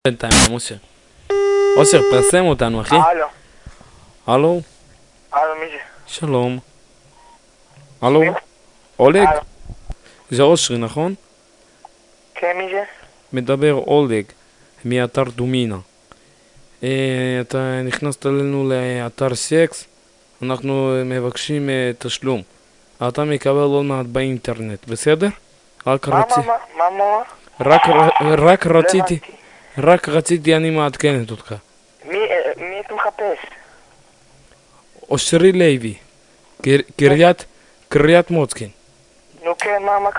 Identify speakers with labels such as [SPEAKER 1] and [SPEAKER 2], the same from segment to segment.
[SPEAKER 1] בינתיים, משה. אושר, פרסם אותנו, אחי.
[SPEAKER 2] הלו.
[SPEAKER 1] הלו?
[SPEAKER 2] הלו, מי זה?
[SPEAKER 1] שלום. הלו? אולג? זה אושרי, נכון?
[SPEAKER 2] כן, מי זה?
[SPEAKER 1] מדבר אולג, מאתר דומינה. אתה נכנסת אלינו לאתר סקס, אנחנו מבקשים תשלום. אתה מקבל עוד מעט באינטרנט, בסדר?
[SPEAKER 2] מה?
[SPEAKER 1] רק רציתי אני מעדכנת אותך.
[SPEAKER 2] מי אתה מחפש?
[SPEAKER 1] אושרי לוי, קריית מוצקין.
[SPEAKER 2] נו כן, מה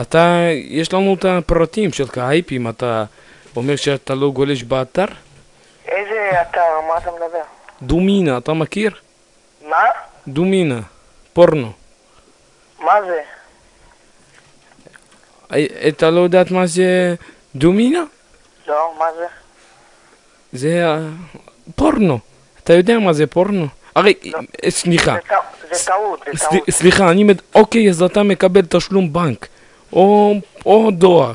[SPEAKER 2] קרה?
[SPEAKER 1] יש לנו את הפרטים שלך, הייפים, אתה אומר שאתה לא גולש באתר?
[SPEAKER 2] איזה אתר? מה אתה מדבר?
[SPEAKER 1] דומינה, אתה מכיר?
[SPEAKER 2] מה?
[SPEAKER 1] דומינה, פורנו.
[SPEAKER 2] מה זה?
[SPEAKER 1] אתה לא יודעת מה זה דומינה?
[SPEAKER 2] לא, מה זה?
[SPEAKER 1] זה פורנו. אתה יודע מה זה פורנו? הרי, סליחה.
[SPEAKER 2] זה טעות.
[SPEAKER 1] סליחה, אוקיי, אז אתה מקבל תשלום בנק. או דואר.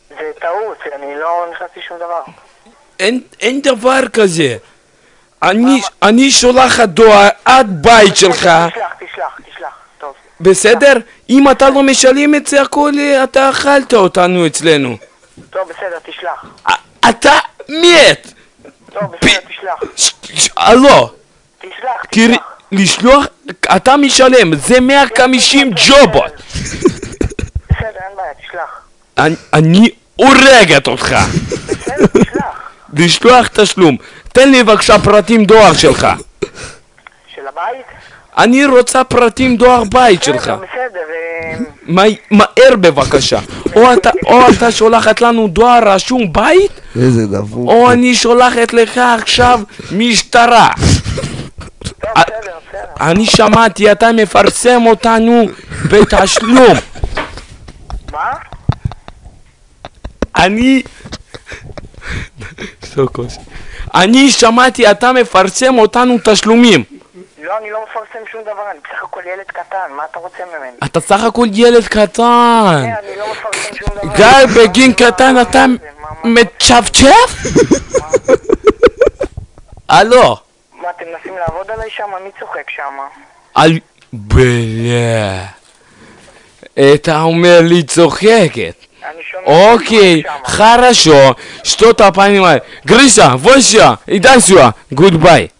[SPEAKER 2] זה טעות, אני לא נכנסתי שום דבר.
[SPEAKER 1] אין דבר כזה. אני שולח דואר עד בית שלך.
[SPEAKER 2] תשלח, טוב.
[SPEAKER 1] בסדר? אם אתה לא משלם את זה הכל, אתה אכלת אותנו אצלנו.
[SPEAKER 2] טוב, בסדר, תשלח.
[SPEAKER 1] אתה מת!
[SPEAKER 2] טוב, בסדר, תשלח.
[SPEAKER 1] הלו!
[SPEAKER 2] תשלח.
[SPEAKER 1] לשלוח, אתה משלם, זה 150 ג'ובות.
[SPEAKER 2] בסדר, אין בעיה, תשלח.
[SPEAKER 1] אני הורגת אותך.
[SPEAKER 2] בסדר, תשלח.
[SPEAKER 1] לשלוח תשלום. תן לי בבקשה פרטים דואר שלך.
[SPEAKER 2] של הבית?
[SPEAKER 1] אני רוצה פרטים דואר בית שלך.
[SPEAKER 2] בסדר.
[SPEAKER 1] מהר בבקשה. או אתה שולחת לנו דואר רשום בית,
[SPEAKER 3] איזה דפוק.
[SPEAKER 1] או אני שולחת לך עכשיו משטרה.
[SPEAKER 2] בסדר.
[SPEAKER 1] אני שמעתי, אתה מפרסם אותנו בתשלום.
[SPEAKER 2] מה?
[SPEAKER 1] אני שמעתי, אתה מפרסם אותנו תשלומים.
[SPEAKER 2] לא, אני לא מפרסם שום דבר, אני בסך הכל ילד קטן, מה אתה רוצה ממני?
[SPEAKER 1] אתה סך הכל ילד קטן.
[SPEAKER 2] אני לא מפרסם שום דבר.
[SPEAKER 1] גיא, בגין קטן אתה מצ'פצ'ף? הלו.
[SPEAKER 2] מה, אתם מנסים לעבוד עליי שם? מי צוחק שם?
[SPEAKER 1] בלה. אתה אומר לי צוחקת. Окей, хорошо. Что-то понимаю. Гриша, вот сюда. Иди сюда. Goodbye.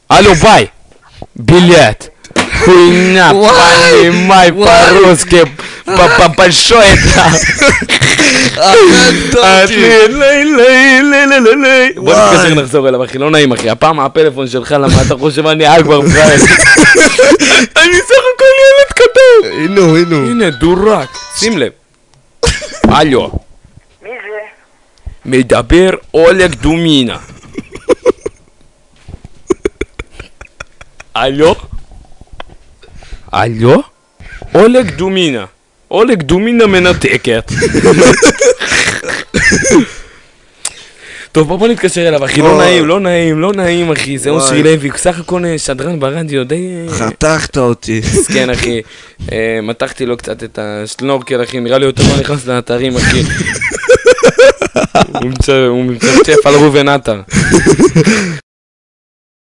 [SPEAKER 1] Алло, бай. Билет. Хуйня, понимай по-русски. Большой это. בוא נתקשר נחזור אליו, אחי, לא נעים, אחי. הפעם הפלאפון שלך, למה אתה חושב אני אגבר פרייל? אני סך הכל ילד קטן. הנה, דורק. שים לב. הלו.
[SPEAKER 2] מי זה?
[SPEAKER 1] מדבר אולג דומינה. הלו? אולג דומינה. אולג דומינה מנתקת. טוב, בוא נתקשר אליו, אחי. לא נעים, אחי. זה אושרי לוי. סך הכל שדרן ברדיו, די...
[SPEAKER 3] חתכת אותי.
[SPEAKER 1] כן, אחי. מתחתי לו קצת את השנורקל, אחי. נראה לי יותר לא נכנס לאתרים, אחי. הוא מצפצף על ראובן עטר.